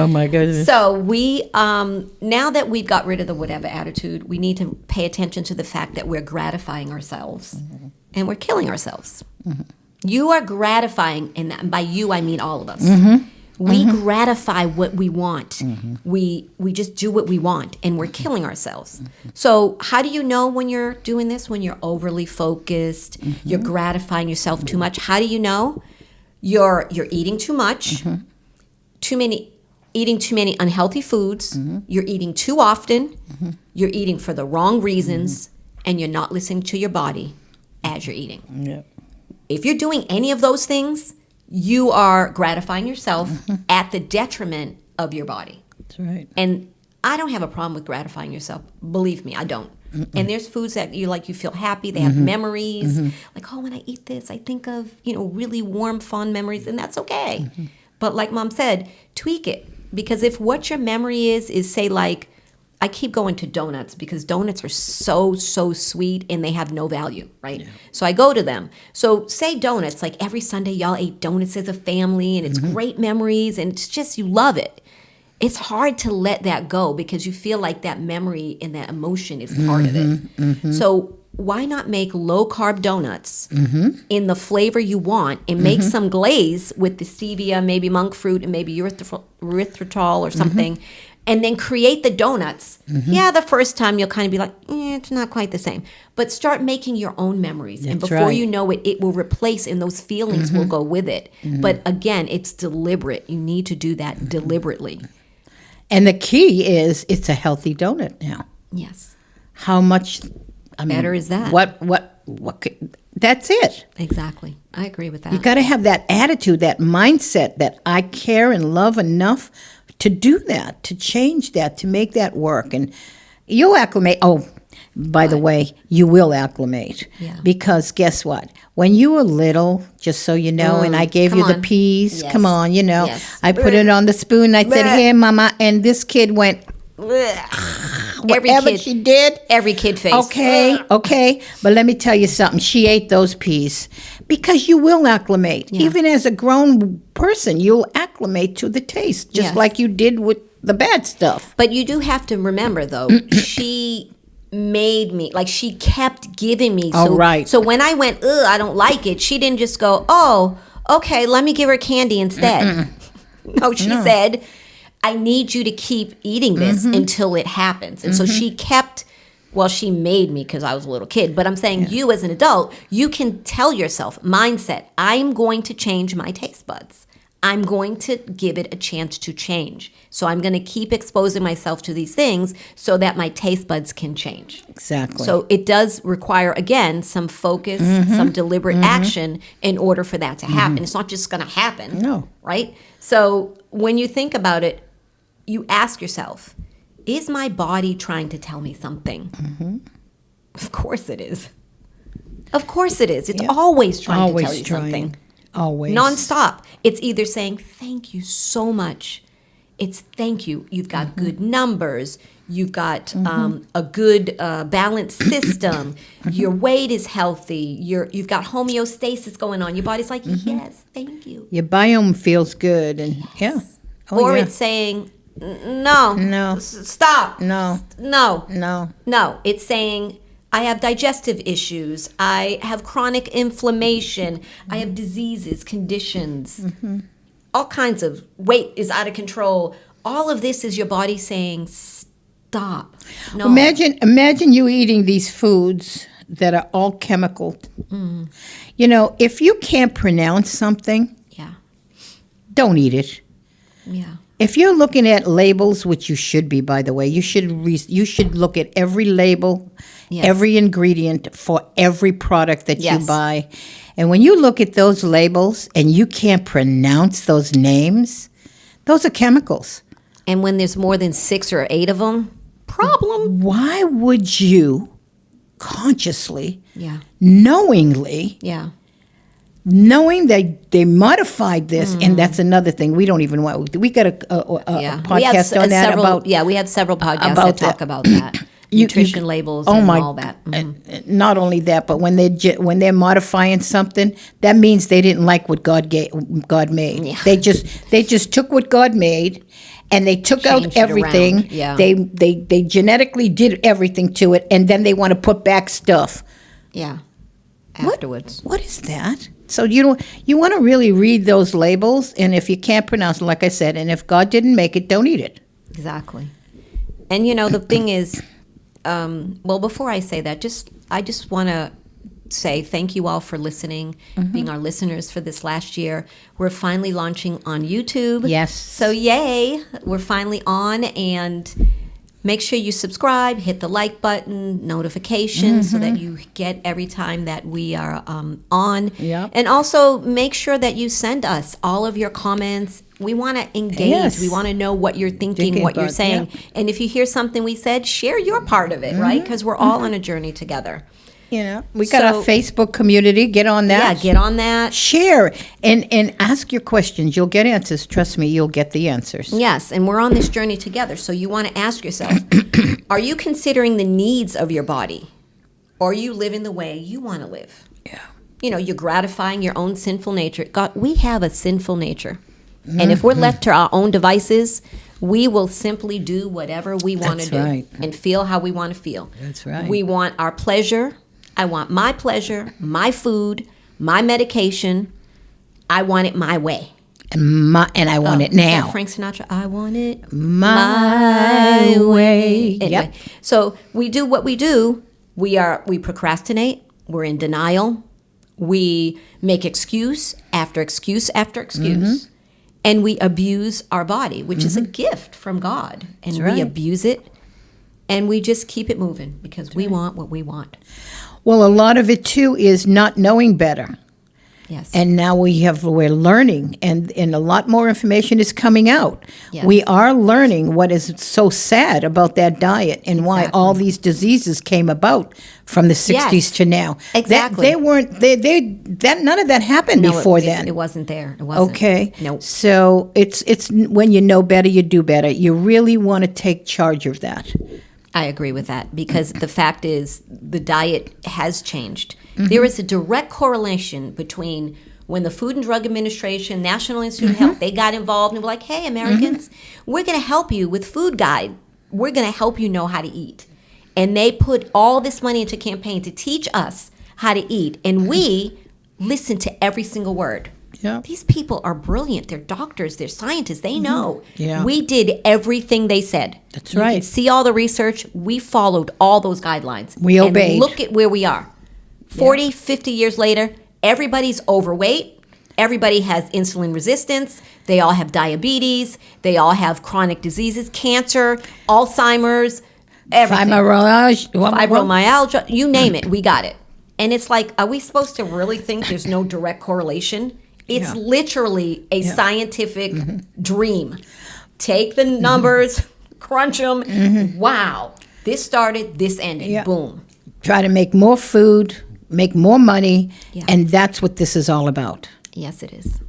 Oh my goodness. So we, now that we've got rid of the whatever attitude, we need to pay attention to the fact that we're gratifying ourselves and we're killing ourselves. You are gratifying, and by you I mean all of us. We gratify what we want. We just do what we want, and we're killing ourselves. So how do you know when you're doing this? When you're overly focused, you're gratifying yourself too much. How do you know? You're eating too much, eating too many unhealthy foods. You're eating too often. You're eating for the wrong reasons, and you're not listening to your body as you're eating. Yep. If you're doing any of those things, you are gratifying yourself at the detriment of your body. That's right. And I don't have a problem with gratifying yourself. Believe me, I don't. And there's foods that you feel happy. They have memories. Like, oh, when I eat this, I think of, really warm, fond memories, and that's okay. But like Mom said, tweak it. Because if what your memory is say like, I keep going to donuts because donuts are so sweet and they have no value, right? Yeah. So I go to them. So say donuts, like every Sunday y'all ate donuts as a family and it's great memories and it's just, you love it. It's hard to let that go because you feel like that memory and that emotion is part of it. So why not make low-carb donuts in the flavor you want and make some glaze with the stevia, maybe monk fruit, and maybe erythritol or something, and then create the donuts. Yeah, the first time you'll kind of be like, it's not quite the same. But start making your own memories. That's and before you right. know it, it will replace and those feelings will go with it. But again, it's deliberate. You need to do that deliberately. And the key is it's a healthy donut now. Yes. How much better is that? That's it. Exactly. I agree with that. You got to have that attitude, that mindset that I care and love enough to do that, to change that, to make that work. And you'll acclimate. Oh, by the way, you will acclimate. Yeah. Because guess what? When you were little, just so you know, and I gave you the peas, Yes. come on, Yes. I put it on the spoon. I said, here, Mama. And this kid went, whatever she did. Every kid face. Okay. But let me tell you something. She ate those peas because you will acclimate. Yeah. Even as a grown person, you'll acclimate to the taste, just Yes. like you did with the bad stuff. But you do have to remember, though, she made me, like she kept giving me. Oh, right. So when I went, I don't like it, she didn't just go, oh, okay, let me give her candy instead. No, she said, I need you to keep eating this until it happens. And so she kept, she made me because I was a little kid. But I'm saying you as an adult, you can tell yourself, mindset, I'm going to change my taste buds. I'm going to give it a chance to change. So I'm going to keep exposing myself to these things so that my taste buds can change. Exactly. So it does require, again, some focus, some deliberate action in order for that to happen. It's not just going to happen. No. Right? So when you think about it, you ask yourself, is my body trying to tell me something? Of course it is. Of course it is. It's always trying to tell you something. Always. Nonstop. It's either saying, thank you so much. It's thank you. You've got good numbers. You've got a good balanced system. Your weight is healthy. You've got homeostasis going on. Your body's like, yes, thank you. Your biome feels good. And Or it's saying, no. Stop. No. It's saying, I have digestive issues. I have chronic inflammation. I have diseases, conditions, all kinds of weight is out of control. All of this is your body saying, stop. No. Imagine you eating these foods that are all chemical. If you can't pronounce something, don't eat it. Yeah. If you're looking at labels, which you should be, by the way, you should look at every label, every ingredient for every product that you buy. And when you look at those labels and you can't pronounce those names, those are chemicals. And when there's more than 6 or 8 of them, problem. Why would you consciously, knowingly, knowing that they modified this, and that's another thing we don't even want. We got a podcast on that about. Yeah, we have several podcasts that talk about that. Nutrition labels and all that. Not only that, but when they're modifying something, that means they didn't like what God made. Yeah. They just took what God made and they took out Changed it everything. around. Yeah. They genetically did everything to it, and then they want to put back stuff. Yeah. Afterwards. What is that? So you want to really read those labels, and if you can't pronounce it, like I said, and if God didn't make it, don't eat it. Exactly. And the thing is, before I say that, I just want to say thank you all for listening, being our listeners for this last year. We're finally launching on YouTube. Yes. So yay, we're finally on, and make sure you subscribe, hit the like button, notifications so that you get every time that we are on. Yep. And also make sure that you send us all of your comments. We want to engage. Yes. We want to know what you're thinking, what you're about, saying. yeah. And if you hear something we said, share your part of it, right? Because we're all on a journey together. We got our Facebook community. Get on that. Yeah, get on that. Share and ask your questions. You'll get answers. Trust me, you'll get the answers. Yes, and we're on this journey together. So you want to ask yourself, are you considering the needs of your body? Or are you living the way you want to live? Yeah. You're gratifying your own sinful nature. God, we have a sinful nature. And if we're left to our own devices, we will simply do whatever we want to do right. and feel how we want to feel. That's right. We want our pleasure. I want my pleasure, my food, my medication. I want it my way. And I want it now. Is that Frank Sinatra, I want it My way. Anyway, Yep. so we do what we do. We procrastinate. We're in denial. We make excuse after excuse after excuse. And we abuse our body, which is a gift from God. And That's right. we abuse it. And we just keep it moving because we want what we want. Well, a lot of it too is not knowing better. Yes. And now we're learning, and a lot more information is coming out. Yes. We are learning what is so sad about that diet and why all these diseases came about from the 60s to now. Exactly. None of that happened before then. It wasn't there. It wasn't. Okay. Nope. So it's when you know better, you do better. You really want to take charge of that. I agree with that because the fact is the diet has changed. There is a direct correlation between when the Food and Drug Administration, National Institute of Health, they got involved and were like, hey, Americans, we're going to help you with Food Guide. We're going to help you know how to eat. And they put all this money into campaign to teach us how to eat. And we listen to every single word. Yeah. These people are brilliant. They're doctors. They're scientists. They know. Yeah. We did everything they said. That's You right. can see all the research. We followed all those guidelines. We obeyed. And look at where we are. 40, 50 years later, everybody's overweight. Everybody has insulin resistance. They all have diabetes. They all have chronic diseases, cancer, Alzheimer's, everything. Fibromyalgia, you name it, we got it. And it's like, are we supposed to really think there's no direct correlation? It's literally a scientific dream. Take the numbers, crunch them. Wow. This started, this ended. Yeah. Boom. Try to make more food, make more money, Yeah. and that's what this is all about. Yes, it is.